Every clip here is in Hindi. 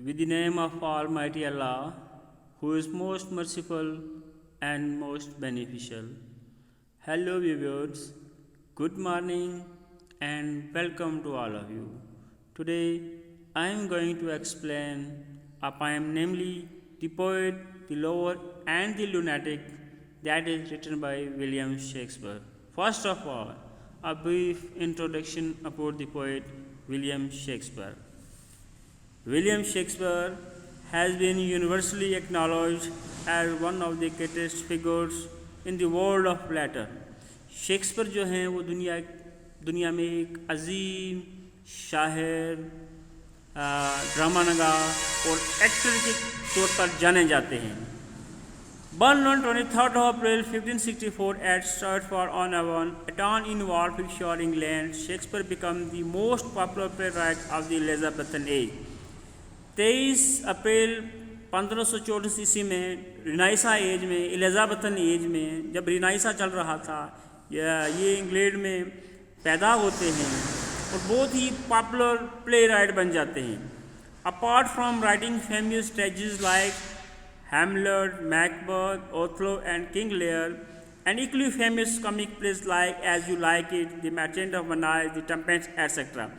With the name of Almighty Allah, who is most merciful and most beneficial. Hello viewers, good morning and welcome to all of you. Today I am going to explain a poem, namely The Poet, the Lover and the Lunatic, that is written by William Shakespeare. First of all, a brief introduction about the poet William Shakespeare. William Shakespeare has been universally acknowledged as one of the greatest figures in the world of letter. Shakespeare जो हैं वो दुनिया में एक अजीम शायर, ड्रामा नगार और एक्टर के तौर पर जाने जाते हैं. Born on 23rd of April 1564 at Stratford-on-Avon, a town in Warwickshire, England, Shakespeare became the most popular playwright of the Elizabethan age. 23 अप्रैल 1534 ईस्वी में रिनाइसा एज में, एलिजाबेथन एज में, जब रिनाइसा चल रहा था, ये इंग्लैंड में पैदा होते हैं और बहुत ही पॉपुलर प्ले राइट बन जाते हैं. Apart from writing famous tragedies like Hamlet, Macbeth, Othello and King Lear, and equally famous comic plays like as you like it, the merchant of Venice, the tempest etcetera.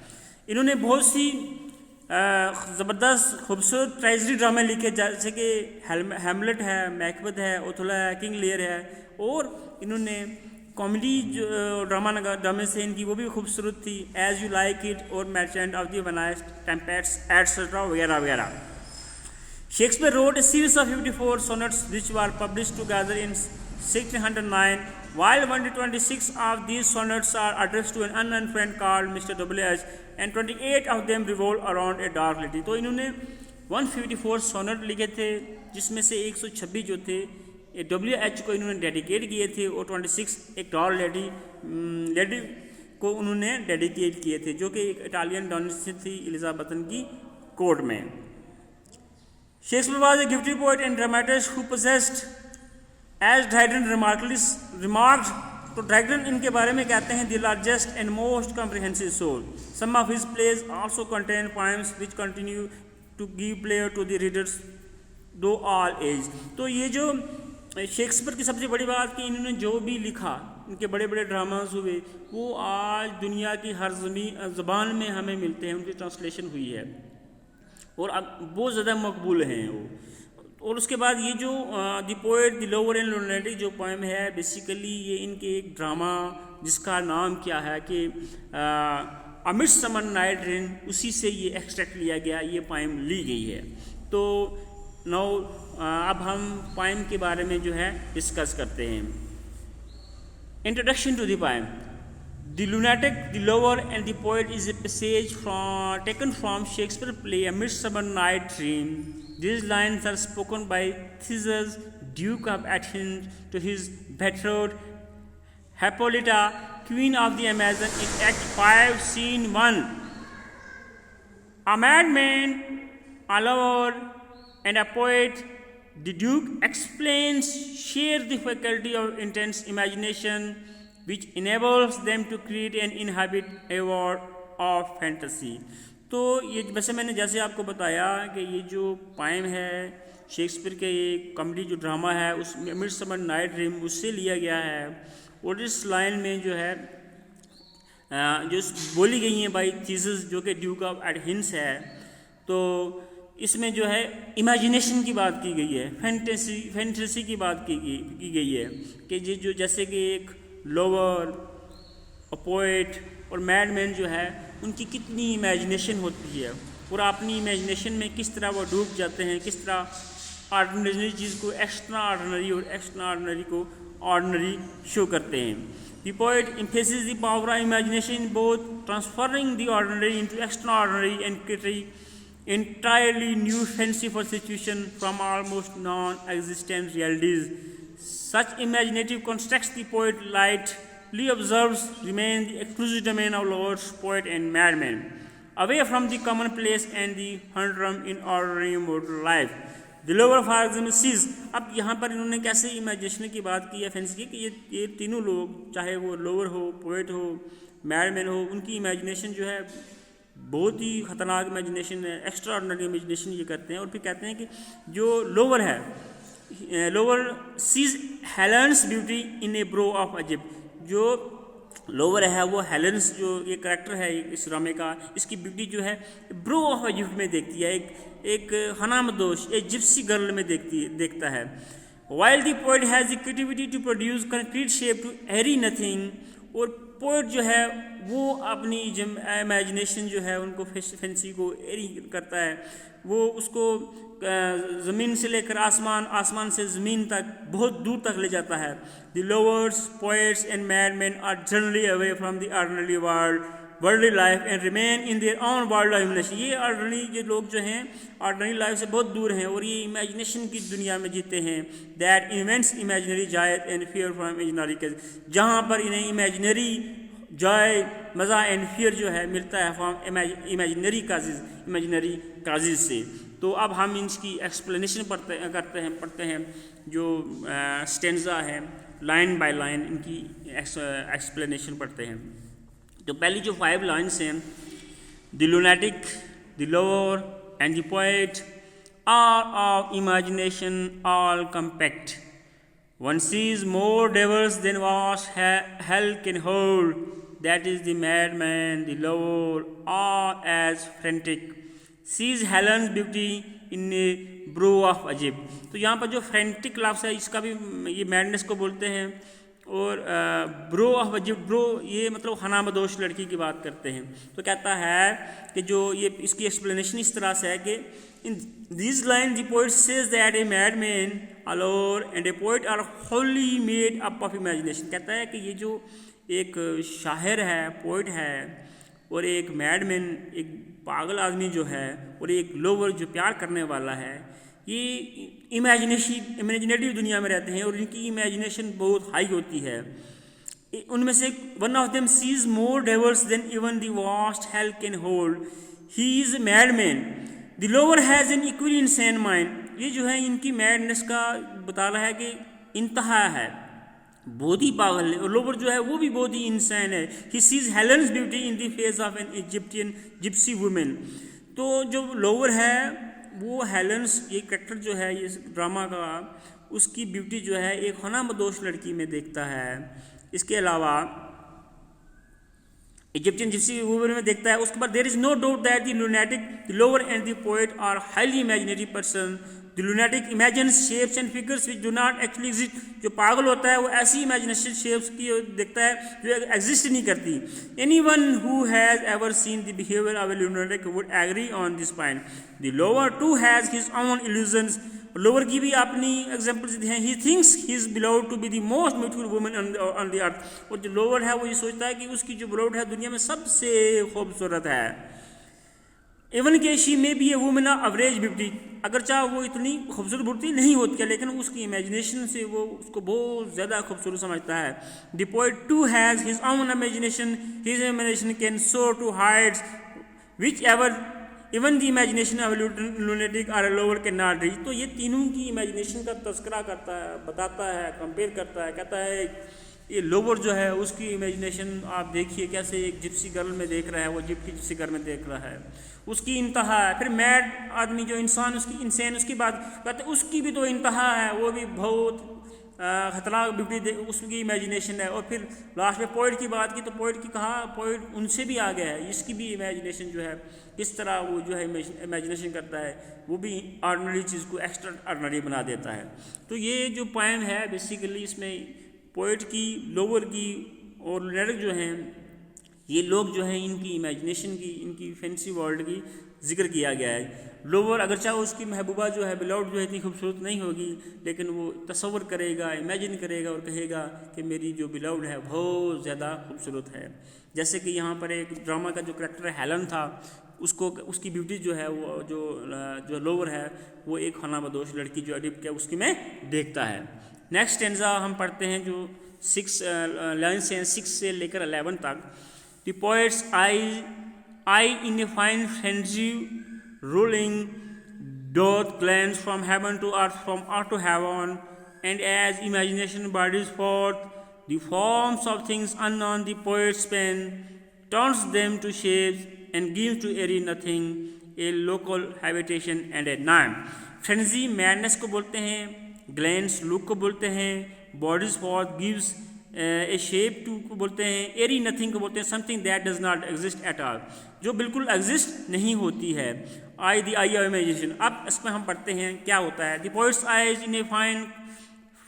इन्होंने बहुत सी ज़बरदस्त खूबसूरत ट्रेजेडी ड्रामे लिखे, जैसे कि हैमलेट है, मैकबेथ है, ओथलो है, किंग लियर है, और इन्होंने कॉमेडी जो ड्रामे से इनकी वो भी खूबसूरत थी, एज यू लाइक इट और merchant of the Venice, Tempest etcetera वगैरह वगैरह. Shakespeare wrote a series of 54 sonnets which were published together in 1609, while 126 of these sonnets are addressed to an unknown friend called Mr. W.H. and 28 of them revolve around a dark lady. तो इन्होंने 154 सोनेट लिखे थे, जिसमें से 126 जो थे W.H. को इन्होंने डेडिकेट किए थे और 26 एक डार्क लेडी को उन्होंने डेडिकेट किए थे, जो कि एक इटालियन डायनेस्टी थी एलिजाबेथन की कोर्ट में. Shakespeare was a gifted poet and dramatist who possessed, as Dryden remarked, तो ड्रैगन इनके बारे में कहते हैं, the largest and most comprehensive soul. Some of his plays also contain poems which continue to give pleasure to the readers though all age. तो ये जो शेक्सपियर की सबसे बड़ी बात कि इन्होंने जो भी लिखा, इनके बड़े बड़े ड्रामास हुए, वो आज दुनिया की हर ज़बान में हमें मिलते हैं, उनकी ट्रांसलेशन हुई है और अब बहुत ज़्यादा मकबूल हैं वो. और उसके बाद ये जो the poet, the lower and lunatic जो पोएम है, बेसिकली ये इनके एक ड्रामा जिसका नाम क्या है कि अ मिडसमर नाइट ड्रीम, उसी से ये एक्सट्रैक्ट लिया गया, ये पोएम ली गई है. तो नाउ अब हम पोएम के बारे में जो है डिस्कस करते हैं. Introduction to the poem. The Lunatic, the Lover and the Poet is a passage taken from Shakespeare's play A Midsummer Night Dream. These lines are spoken by Theseus, Duke of Athens, to his betrothed Hippolyta, Queen of the Amazon, in Act 5, Scene 1. A madman, a lover, and a poet, the Duke explains, share the faculty of intense imagination, which enables them to create and inhabit a world of fantasy. तो ये वैसे मैंने जैसे आपको बताया कि ये जो पोएम है शेक्सपियर के, ये कॉमेडी जो ड्रामा है, उस मिडसमर नाइट ड्रीम उससे लिया गया है. और इस लाइन में जो है जो बोली गई हैं बाई थीसिस, जो कि ड्यूक ऑफ एथेंस है, तो इसमें जो है इमेजिनेशन की बात की गई है, फैंटेसी की बात की गई है कि ये जो जैसे कि एक लोवर, पोएट और मैडमैन जो है, उनकी कितनी इमेजिनेशन होती है और अपनी इमेजिनेशन में किस तरह वो डूब जाते हैं, किस तरह ऑर्डिनरी चीज़ को एक्स्ट्रा ऑर्डिनरी और एक्स्ट्रा ऑर्डिनरी को ऑर्डिनरी शो करते हैं. The poet emphasis the power of imagination, both transferring the ordinary into extra ordinary and creating entirely new fanciful situation from almost non-existent realities. Such imaginative constructs the poet lightly observes remain the exclusive domain of lovers, poet and madman, away from the commonplace and the humdrum in ordinary mortal life. The lover for example sees, अब यहाँ पर इन्होंने कैसे इमेजिनेशन की बात की है, फैंसी की, कि ये तीनों लोग, चाहे वो लोवर हो, पोएट हो, मैडमैन हो, उनकी इमेजिनेशन जो है बहुत ही ख़तरनाक इमेजिनेशन है, एक्स्ट्रा ऑर्डिनरी इमेजिनेशन ये करते हैं। और फिर कहते हैं कि जो लोअर है, lover sees Helen's beauty in a brow of Egypt. जो लोअर है वो हेलेंस जो ये करैक्टर है इस ड्रामे का, इसकी ब्यूटी जो है ब्रो ऑफ इजिप्ट में देखती है, एक हनामदोश एक जिप्सी गर्ल में देखता है। While the poet has the creativity to produce concrete shape to airy nothing. और पोएट जो है वो अपनी इमेजिनेशन जो है उनको फैंसी को एरी करता है, वो उसको ज़मीन से लेकर आसमान, आसमान से ज़मीन तक बहुत दूर तक ले जाता है। The lovers poets and madman are generally away from the ordinary worldly life and remain in their own world of imagination. ये ऑर्डिनरी जो लोग जो हैं ऑर्डिनरी लाइफ से बहुत दूर हैं और ये इमेजिनेशन की दुनिया में जीते हैं। That events imaginary Joy and fear from imaginary, जहाँ पर इन्हें इमेजिनरी जॉय, मज़ा एंड फियर जो है मिलता है फ्रॉम इमेजिनरी काजेज से। तो अब हम इसकी एक्सप्लेनेशन पढ़ते हैं जो स्टेंजा है, लाइन बाय लाइन इनकी एक्सप्लेनेशन पढ़ते हैं। तो पहली जो 5 लाइन्स हैं, the lunatic, the lover and the poet are of imagination all compact. One sees more devils than vast hell can hold. That is the madman, the lover, are as frantic. Sees Helen's beauty in a brew of Egypt. तो यहाँ पर जो फ्रेंटिक लफ्ज़ है इसका भी ये मैडनेस को बोलते हैं। और ब्रो ऑफ इजिप्ट, ब्रो ये मतलब हनामदोश लड़की की बात करते हैं। तो कहता है कि जो ये इसकी एक्सप्लेनेशन इस तरह से है कि in this line the poet says that a madman, a lover and a poet are wholly made up of imagination. कहता है कि ये जो एक शायर है, पोएट है, और एक मैडमैन एक पागल आदमी जो है, और एक लोअर जो प्यार करने वाला है, ये इमेजिनेटिव दुनिया में रहते हैं और इनकी इमेजिनेशन बहुत हाई होती है। उनमें से one of them sees more devils than even the vast hell can hold. He is a madman, the lover has an equally insane mind. ये जो है इनकी मैडनेस का बता रहा है कि इंतहा है, बहुत ही पागल है, और लोअर जो है वो भी बहुत ही इंसान है। He sees Helen's beauty in the face of an Egyptian gypsy women. तो जो लोअर है वो हेलेंस, ये कैरेक्टर जो है ये ड्रामा का, उसकी ब्यूटी जो है एक हनामदोश लड़की में देखता है। इसके अलावा इजिप्शियन जिप्सी वुमेन में देखता है। उसके बाद there is no doubt that the lunatic, the lover and the poet are highly imaginative person. The lunatic imagines shapes and figures which do not actually exist. जो पागल होता है वो ऐसी इमेजिनेशन शेप्स की देखता है जो एग्जिस्ट नहीं करती। Anyone who has ever seen the behaviour of a lunatic would agree on this point. The lover too has his own illusions. Lover की भी अपनी एग्जाम्पल्स हैं। He thinks he is beloved to be the most beautiful woman on the earth. और जो लोअर है वो ये सोचता है कि उसकी जो बिलोव्ड है दुनिया में सबसे खूबसूरत है। इवन के शी में भी a woman of average beauty, अगर चाहे वो इतनी खूबसूरत ब्यूटी नहीं होती है, लेकिन उसकी इमेजिनेशन से वो उसको बहुत ज़्यादा खूबसूरत समझता है। The poet too has his own imagination, his imagination can soar to heights whichever even the imagination of lunatic और लोअर कैन नॉट रीच। तो ये तीनों की इमेजिनेशन का तस्करा करता है, बताता है, कंपेयर करता है। कहता है ये लोअर जो है उसकी इमेजिनेशन आप देखिए कैसे एक जिप्सी गर्ल में देख रहा है, वो जिप्सी गर्ल में देख रहा है, उसकी इंतहा है। फिर मैड आदमी जो इंसान, उसकी इंसान उसकी बात कहते हैं, उसकी भी तो इंतहा है, वो भी बहुत खतरनाक ब्यूटी उसकी इमेजिनेशन है। और फिर लास्ट में पोएट की बात की तो पोएट की कहा, पोएट उनसे भी आगे है, इसकी भी इमेजिनेशन जो है किस तरह वो जो है इमेजिनेशन करता है, वो भी ऑर्डिनरी चीज़ को एक्स्ट्रा ऑर्डिनरी बना देता है। तो ये जो पोएम है बेसिकली इसमें पोएट की, लोअर की और लुनेटिक जो हैं, ये लोग जो हैं इनकी इमेजिनेशन की, इनकी फैंसी वर्ल्ड की जिक्र किया गया है। लोअर अगर चाहे उसकी महबूबा जो है बिलाउड जो है इतनी खूबसूरत नहीं होगी, लेकिन वो तसव्वुर करेगा, इमेजिन करेगा और कहेगा कि मेरी जो बिलाउड है बहुत ज़्यादा खूबसूरत है। जैसे कि यहाँ पर एक ड्रामा का जो करैक्टर हेलन था, उसको उसकी ब्यूटी जो है वो जो लोअर है वो एक हनामदोश लड़की जो अडिप के उसकी में देखता है। नेक्स्ट स्टेंजा हम पढ़ते हैं जो 6 लाइन्स हैं 6 से लेकर 11 तक। The poets I in a fine frenzy ruling doth glance from heaven to earth, from earth to heaven, and as imagination bodies forth the forms of things unknown, the poet's pen turns them to shapes and gives to airy nothing a local habitation and a name. Frenzy madness को बोलते हैं, ग्लैंस लुक को बोलते हैं, bodies forth gives a shape to को बोलते हैं, एरी नथिंग को बोलते हैं something that does not exist at all, जो बिल्कुल एग्जिस्ट नहीं होती है. Eye the eye of imagination. अब इसमें हम पढ़ते हैं क्या होता है. The poet's eyes in a fine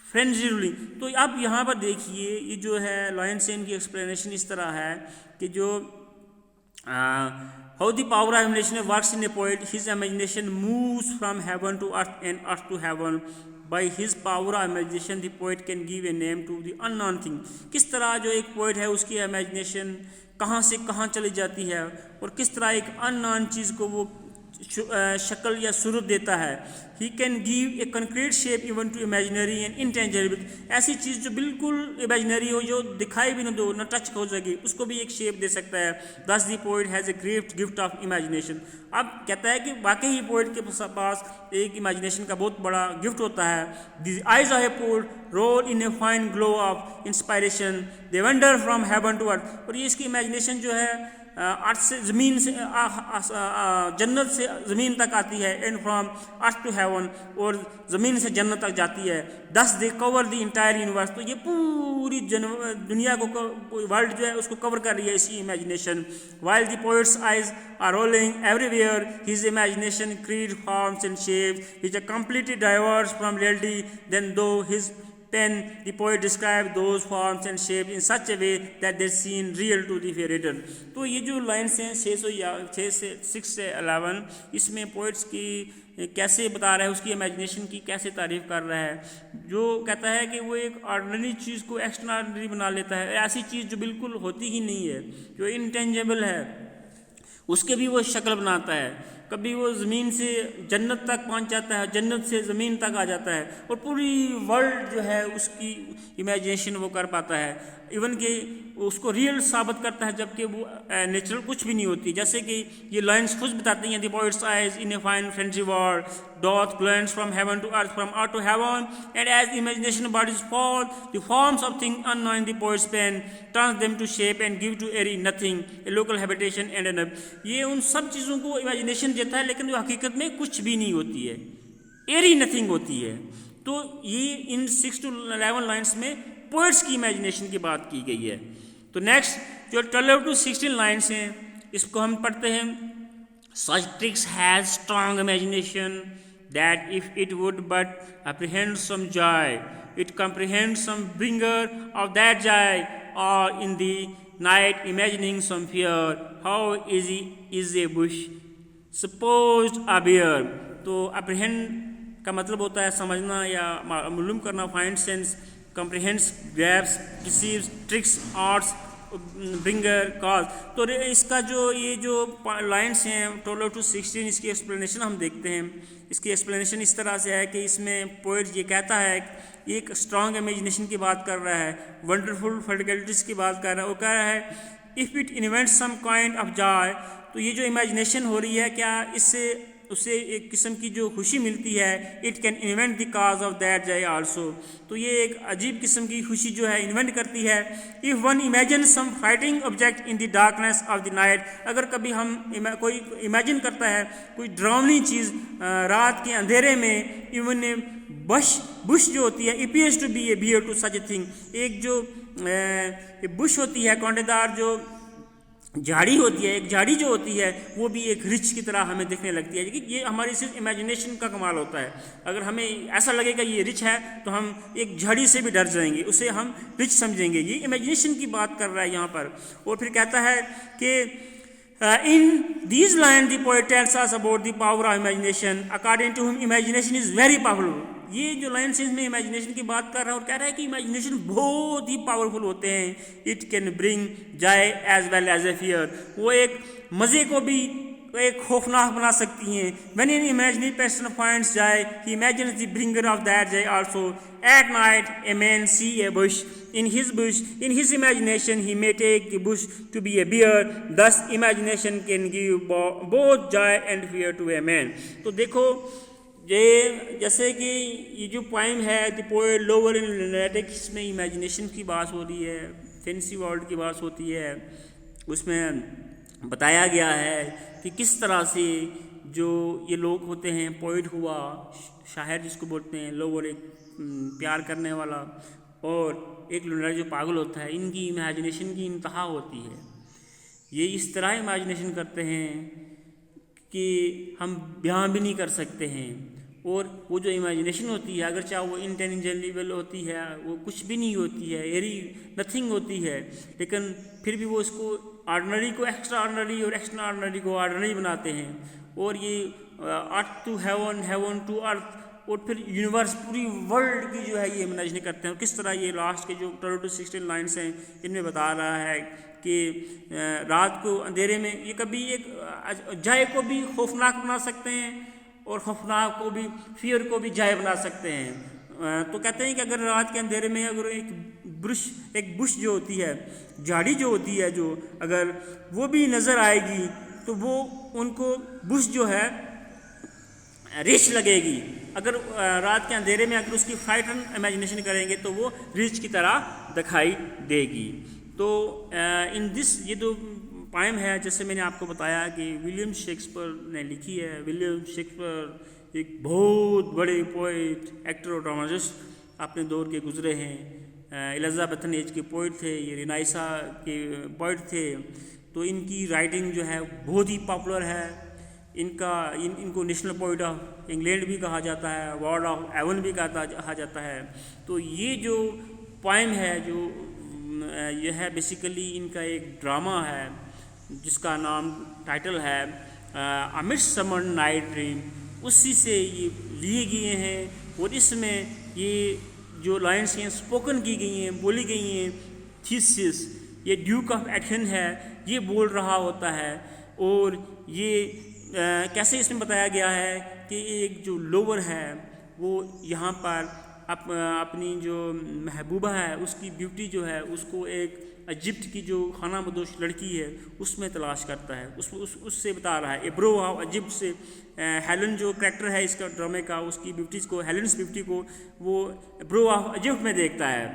frenzy rolling. तो अब यहाँ पर देखिए ये जो है लॉयनसेन की एक्सप्लेनेशन इस तरह है कि जो how the power of imagination works in a poet. His imagination moves from heaven to earth and earth to heaven. By his power of imagination the poet can give a name to the unknown thing. किस तरह जो एक पोइट है उसकी इमेजिनेशन कहाँ से कहाँ चली जाती है और किस तरह एक अननोन चीज़ को वो शक्ल या सूरत देता है. He can give a concrete shape even to imaginary and intangible. ऐसी चीज़ जो बिल्कुल इमेजिनरी हो, जो दिखाई भी न दो, न टच हो सके, उसको भी एक शेप दे सकता है. दस the poet has a great gift of imagination. अब कहता है कि वाकई ही पोइट के पास एक इमेजिनेशन का बहुत बड़ा गिफ्ट होता है. The eyes of a poet roll in a fine glow of inspiration, they wander from heaven to earth. और ये इसकी इमेजिनेशन जो है अर्थ से ज़मीन से जन्नत से ज़मीन तक आती है, and from earth to heaven, और ज़मीन से जन्नत तक जाती है. Thus they cover the entire universe. तो ये पूरी दुनिया को वर्ल्ड जो है उसको कवर कर रही है इसी imagination. While the poet's eyes are rolling everywhere his imagination create forms and shapes which are completely diverse from reality. Then though his pen the poet described those forms and shapes in such a way that they seem real to the reader. तो ये जो लाइन्स हैं 6 से 11, इसमें पोइट्स की कैसे बता रहा है, उसकी इमेजिनेशन की कैसे तारीफ कर रहा है. जो कहता है कि वो एक ऑर्डिनरी चीज़ को एक्स्ट्राऑर्डिनरी बना लेता है, ऐसी चीज़ जो बिल्कुल होती ही नहीं है, जो इंटेंजिबल है, उसके भी वो शक्ल बनाता है. कभी वो ज़मीन से जन्नत तक पहुंच जाता है, जन्नत से ज़मीन तक आ जाता है, और पूरी वर्ल्ड जो है उसकी इमेजिनेशन वो कर पाता है. इवन कि उसको रियल साबित करता है जबकि वो नेचुरल कुछ भी नहीं होती. जैसे कि ये लाइन्स खुद बताती हैं, the poet's eyes in a fine frenzy world doth glance from heaven to earth, from earth to heaven, and as imagination bodies fall the forms of thing unknown the poet's pen turns them to shape and give to airy nothing a local habitation and an. ये उन सब चीज़ों को इमेजिनेशन देता है, लेकिन जो हकीकत में कुछ भी नहीं होती है, एरी नथिंग होती है. तो ये इन 6 to 11 लाइन्स में पोएट्स की इमेजिनेशन की बात की गई है. तो नेक्स्ट जो 12 to 16 लाइन्स हैं, इसको हम पढ़ते हैं. Such tricks has strong imagination that if it would but apprehend some joy, it comprehends some bringer of that joy, or in the night imagining some fear, how easy is a bush supposed a bear. तो apprehend का मतलब होता है समझना या मालूम करना. Find sense, comprehends, grabs, receives, tricks, arts, bringer, cause. तो इसका जो ये जो लाइन्स हैं 12 to 16, इसकी एक्सप्लेनेशन हम देखते हैं. इसकी एक्सप्लेनेशन इस तरह से है कि इसमें पोएट ये कहता है, एक स्ट्रॉन्ग इमेजिनेशन की बात कर रहा है, वंडरफुल फर्टिलिटीज़ की बात कर रहा है. वो कह रहा है if it invent some kind of joy. तो ये जो इमेजिनेशन हो रही है, क्या इससे उसे एक किस्म की जो खुशी मिलती है, it can invent the cause of that joy also. तो ये एक अजीब किस्म की खुशी जो है इन्वेंट करती है. If one imagine some fighting object in the darkness of the night. अगर कभी हम कोई इमेजिन करता है कोई डरावनी चीज़ रात के अंधेरे में, इवन बुश जो होती है, appears to be a bear to such a thing. एक जो बुश होती है, कांटेदार जो झाड़ी होती है, एक झाड़ी जो होती है, वो भी एक रिच की तरह हमें दिखने लगती है. कि ये हमारी सिर्फ इमेजिनेशन का कमाल होता है. अगर हमें ऐसा लगेगा ये रिच है तो हम एक झाड़ी से भी डर जाएंगे, उसे हम रिच समझेंगे. ये इमेजिनेशन की बात कर रहा है यहाँ पर. और फिर कहता है कि in these line the poet tells us about the power of imagination according to whom imagination is very powerful. ये जो लाइन से इसमें इमेजिनेशन की बात कर रहा है और कह रहा है कि इमेजिनेशन बहुत ही पावरफुल होते हैं. It can bring joy as well as a fear. वो एक मज़े को भी एक खौफनाक बना सकती हैं. When an imaginary person finds joy he imagines the bringer of that joy also. At night a man see a bush. In his imagination he may take the bush to be a bear. Thus imagination can give both joy and fear to a man. तो देखो ये जैसे कि ये जो पोइम है the poet lower in lunatic, इसमें इमेजिनेशन की बात हो रही है, फैंसी वर्ल्ड की बात होती है. उसमें बताया गया है कि किस तरह से जो ये लोग होते हैं, पोइट हुआ, शायर जिसको बोलते हैं, लोग, और एक प्यार करने वाला और एक लुनाटिक जो पागल होता है, इनकी इमेजिनेशन की इंतहा होती है। ये इस तरह इमेजिनेशन करते हैं कि हम बयां भी नहीं कर सकते हैं। और वो जो इमेजिनेशन होती है, अगर चाहे वो इंटेलिजेबल होती है, वो कुछ भी नहीं होती है, एरी नथिंग होती है, लेकिन फिर भी वो इसको ऑर्डिनरी को एक्स्ट्रा ऑर्डिनरी और एक्स्ट्रा ऑर्डिनरी को ऑर्डिनरी बनाते हैं। और ये earth to heaven, heaven to earth, और फिर यूनिवर्स, पूरी वर्ल्ड की जो है ये इमेजिन करते हैं। और किस तरह ये लास्ट के जो 12 to 16 लाइन्स हैं, इनमें बता रहा है कि रात को अंधेरे में ये कभी एक जाय को भी खौफनाक बना सकते हैं और खौफनाक को भी, फियर को भी जाय बना सकते हैं। तो कहते हैं कि अगर रात के अंधेरे में अगर एक बुश जो होती है, झाड़ी जो होती है, जो अगर वो भी नज़र आएगी तो वो उनको बुश जो है रिच लगेगी। अगर रात के अंधेरे में अगर उसकी फ्राइटन इमेजिनेशन करेंगे तो वो रिच की तरह दिखाई देगी। तो इन दिस, ये जो पोएम है, जैसे मैंने आपको बताया कि विलियम शेक्सपियर ने लिखी है। विलियम शेक्सपियर एक बहुत बड़े पोइट, एक्टर और ड्रामाटिस्ट अपने दौर के गुजरे हैं। एलिजाबेथन एज के पोइट थे, ये रिनाइसा के पोइट थे। तो इनकी राइटिंग जो है बहुत ही पॉपुलर है। इनको नेशनल पोइट ऑफ इंग्लैंड भी कहा जाता है, वार्ड ऑफ एवन भी कहा जाता है। तो ये जो पोएम है, जो यह है बेसिकली इनका एक ड्रामा है जिसका नाम, टाइटल है अ मिडसमर नाइट ड्रीम। उसी से ये लिए गए हैं। और इसमें ये जो लाइन्स हैं स्पोकन की गई हैं, बोली गई हैं। थीसिस, ये ड्यूक ऑफ एथेन है, ये बोल रहा होता है। और ये कैसे इसमें बताया गया है कि एक जो लोवर है वो यहाँ पर अपनी जो महबूबा है उसकी ब्यूटी जो है उसको एक इजिप्ट की जो खाना बदोश लड़की है उसमें तलाश करता है। उससे बता रहा है। एब्रो ऑफ इजिप्ट से हेलन जो कैरेक्टर है इसका ड्रामे का, उसकी ब्यूटीज़ को, हेलेन्स ब्यूटी को वो एब्रो ऑफ इजिप्ट में देखता है।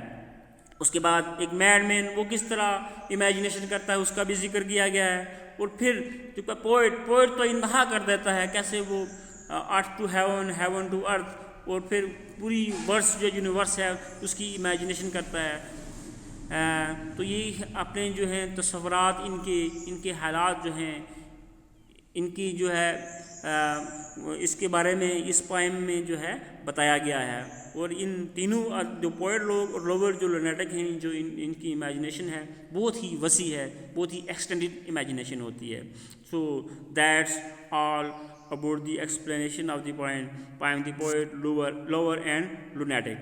उसके बाद एक मैडमैन, वो किस तरह इमेजिनेशन करता है उसका भी जिक्र किया गया है। और फिर जो पोइट तो इंतहा कर देता है कैसे वो earth to heaven, heaven to earth, और फिर पूरी वर्स जो यूनिवर्स है उसकी इमेजिनेशन करता है। तो ये अपने जो हैं तस्वुरात, इनके हालात जो हैं, इनकी जो है इसके बारे में इस पोएम में जो है बताया गया है। और इन तीनों जो पोएट लोग और लोवर जो लुनाटिक हैं, जो इनकी इमेजिनेशन है बहुत ही वसी है, बहुत ही एक्सटेंडेड इमेजिनेशन होती है। So that's all about the explanation of the poem, The Poet, Lover and Lunatic.